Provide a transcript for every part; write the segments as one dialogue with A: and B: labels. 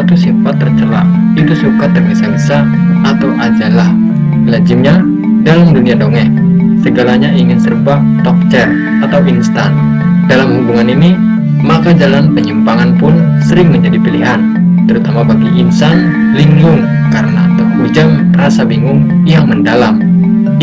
A: satu sifat tercela, itu suka tergesa-gesa atau ajalah. Lazimnya dalam dunia dongeng, segalanya ingin serba tokcer atau instan. Dalam hubungan ini, maka jalan penyimpangan pun sering menjadi pilihan, terutama bagi insan linglung karena terhujam rasa bingung yang mendalam.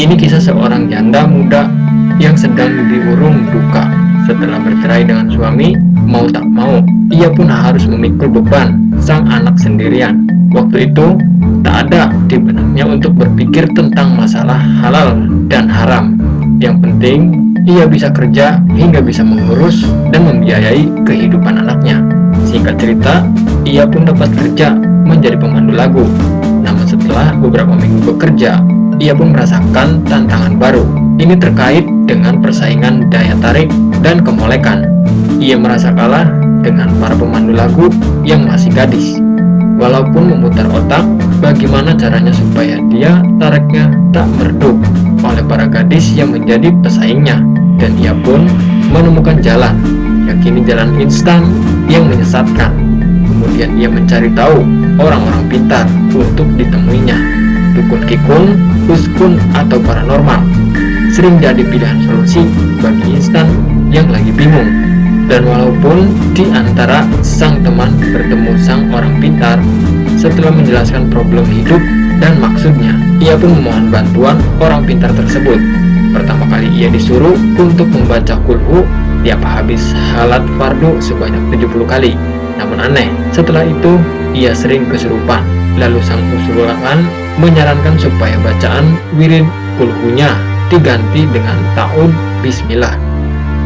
A: Ini kisah seorang janda muda yang sedang diurung duka. Setelah bercerai dengan suami, mau tak mau, ia pun harus memikul beban sang anak sendirian. Waktu itu, tak ada di benaknya untuk berpikir tentang masalah halal dan haram. Yang penting, ia bisa kerja hingga bisa mengurus dan membiayai kehidupan anaknya. Singkat cerita, ia pun dapat kerja menjadi pemandu lagu. Namun setelah beberapa minggu bekerja, ia pun merasakan tantangan baru. Ini terkait dengan persaingan daya tarik dan kemolekan. Ia merasa kalah dengan para pemandu lagu yang masih gadis. Walaupun memutar otak bagaimana caranya supaya dia tariknya tak meredup oleh para gadis yang menjadi pesaingnya, dan ia pun menemukan jalan, yakni jalan instan yang menyesatkan. Kemudian ia mencari tahu orang-orang pintar untuk ditemuinya. Dukun kikun, uskun, atau paranormal sering jadi pilihan solusi bagi instan yang lagi bingung. Dan walaupun di antara sang teman bertemu sang orang pintar, setelah menjelaskan problem hidup dan maksudnya, ia pun memohon bantuan orang pintar tersebut. Pertama kali ia disuruh untuk membaca kulhu tiap habis salat fardu sebanyak 70 kali. Namun aneh, setelah itu ia sering kesurupan. Lalu sang usulan menyarankan supaya bacaan wirid kulhunya diganti dengan ta'ud bismillah,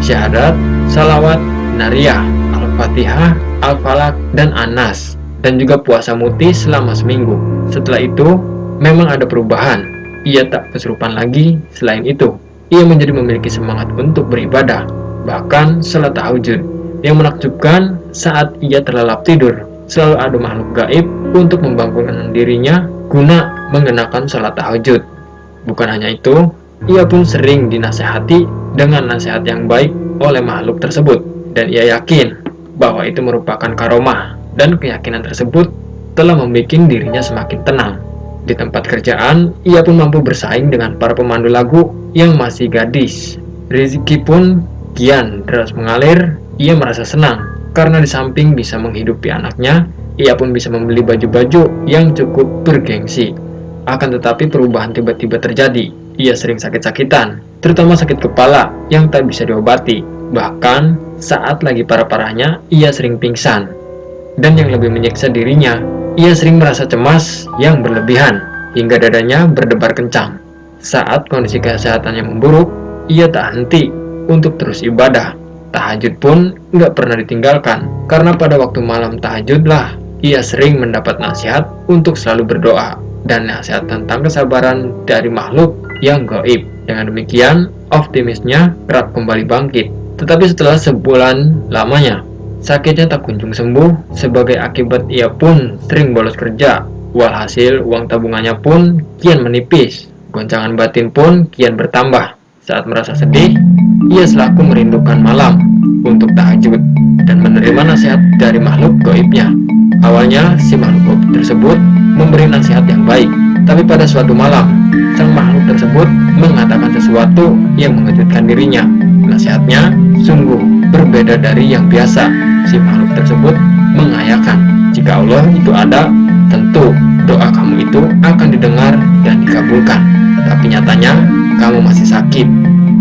A: syahadat, salawat, nariyah, al-fatihah, al-falak, dan anas, dan juga puasa muti selama seminggu. Setelah itu memang ada perubahan, ia tak kesurupan lagi. Selain itu, ia menjadi memiliki semangat untuk beribadah, bahkan salat tahajud. Yang menakjubkan, saat ia terlelap tidur, selalu ada makhluk gaib untuk membangunkan dirinya guna mengenakan salat tahajud. Bukan hanya itu, ia pun sering dinasehati dengan nasihat yang baik oleh makhluk tersebut, dan ia yakin bahwa itu merupakan karomah, dan keyakinan tersebut telah membuat dirinya semakin tenang. Di tempat kerjaan, ia pun mampu bersaing dengan para pemandu lagu yang masih gadis. Rezeki pun kian deras mengalir. Ia merasa senang karena di samping bisa menghidupi anaknya, ia pun bisa membeli baju-baju yang cukup bergengsi. Akan tetapi perubahan tiba-tiba terjadi. Ia sering sakit-sakitan, terutama sakit kepala yang tak bisa diobati. Bahkan saat lagi parah-parahnya, ia sering pingsan. Dan yang lebih menyiksa dirinya, ia sering merasa cemas yang berlebihan hingga dadanya berdebar kencang. Saat kondisi kesehatannya memburuk, ia tak henti untuk terus ibadah. Tahajud pun nggak pernah ditinggalkan, karena pada waktu malam tahajudlah ia sering mendapat nasihat untuk selalu berdoa dan nasihat tentang kesabaran dari makhluk yang gaib. Dengan demikian, optimisnya kerap kembali bangkit. Tetapi setelah sebulan lamanya, sakitnya tak kunjung sembuh. Sebagai akibat, ia pun sering bolos kerja. Walhasil, uang tabungannya pun kian menipis. Goncangan batin pun kian bertambah. Saat merasa sedih, ia selaku merindukan malam untuk tahajud dan menerima nasihat dari makhluk gaibnya. Awalnya, si makhluk gaib tersebut memberi nasihat yang baik. Tapi pada suatu malam, sang makhluk tersebut mengatakan sesuatu yang mengejutkan dirinya. Nasihatnya sungguh berbeda dari yang biasa. Si makhluk tersebut mengayakan, jika Allah itu ada, tentu doa kamu itu akan didengar dan dikabulkan. Tapi nyatanya, kamu masih sakit.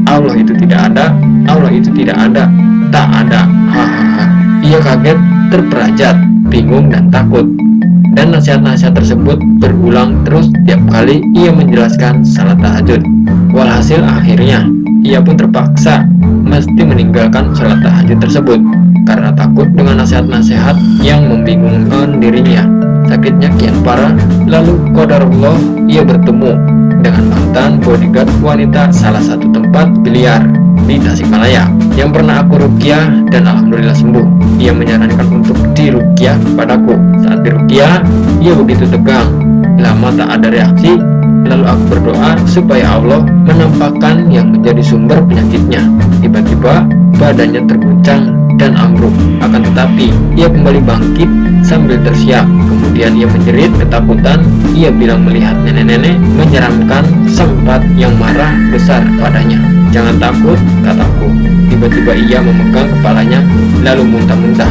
A: Allah itu tidak ada, Allah itu tidak ada, tak ada. Hahaha. Ia kaget, terperajat, bingung dan takut. Dan nasihat-nasihat tersebut berulang terus tiap kali ia menjelaskan salat tahajud. Walhasil akhirnya ia pun terpaksa mesti meninggalkan salat tahajud tersebut karena takut dengan nasihat-nasihat yang membingungkan dirinya. Sakitnya kian parah, lalu qadarullah ia bertemu dengan mantan bodyguard wanita salah satu tempat biliar di Tasikmalaya yang pernah aku ruqyah dan alhamdulillah sembuh. Ia menyarankan untuk diruqyah kepadaku. Saat diruqyah, ia begitu tegang, lama tak ada reaksi. Lalu aku berdoa supaya Allah menampakkan yang menjadi sumber penyakitnya. Tiba-tiba tiba-tiba badannya terguncang dan ambruk. Akan tetapi ia kembali bangkit sambil tersiap. Kemudian ia menjerit ketakutan. Ia bilang melihat nenek-nenek menyeramkan sempat yang marah besar padanya. "Jangan takut," kataku. Tiba-tiba ia memegang kepalanya lalu muntah-muntah.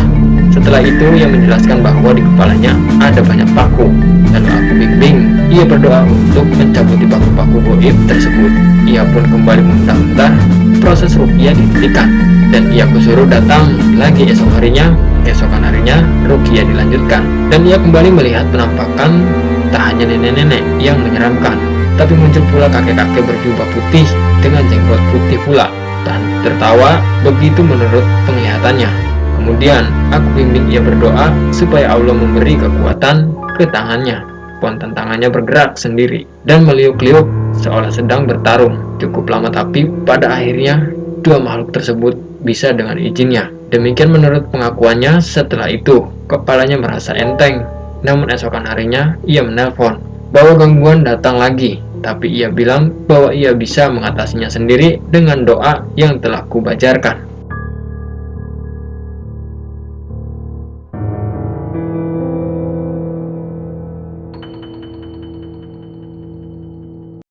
A: Setelah itu ia menjelaskan bahwa di kepalanya ada banyak paku. Lalu aku bimbing ia berdoa untuk mencabuti paku-paku goib tersebut. Ia pun kembali muntah-muntah. Proses ruqyah dihentikan dan ia kusuruh datang lagi Keesokan harinya ruqyah dilanjutkan dan ia kembali melihat penampakan tak hanya nenek-nenek yang menyeramkan, tapi muncul pula kakek-kakek berjubah putih dengan jenggot putih pula dan tertawa begitu menurut penglihatannya. Kemudian aku bimbing ia berdoa supaya Allah memberi kekuatan ke tangannya. Spontan tangannya bergerak sendiri dan meliuk-liuk seolah sedang bertarung. Cukup lama tapi pada akhirnya dua makhluk tersebut bisa dengan izinnya. Demikian menurut pengakuannya. Setelah itu kepalanya merasa enteng. Namun esokan harinya ia menelpon bahwa gangguan datang lagi, tapi ia bilang bahwa ia bisa mengatasinya sendiri dengan doa yang telah kubajarkan.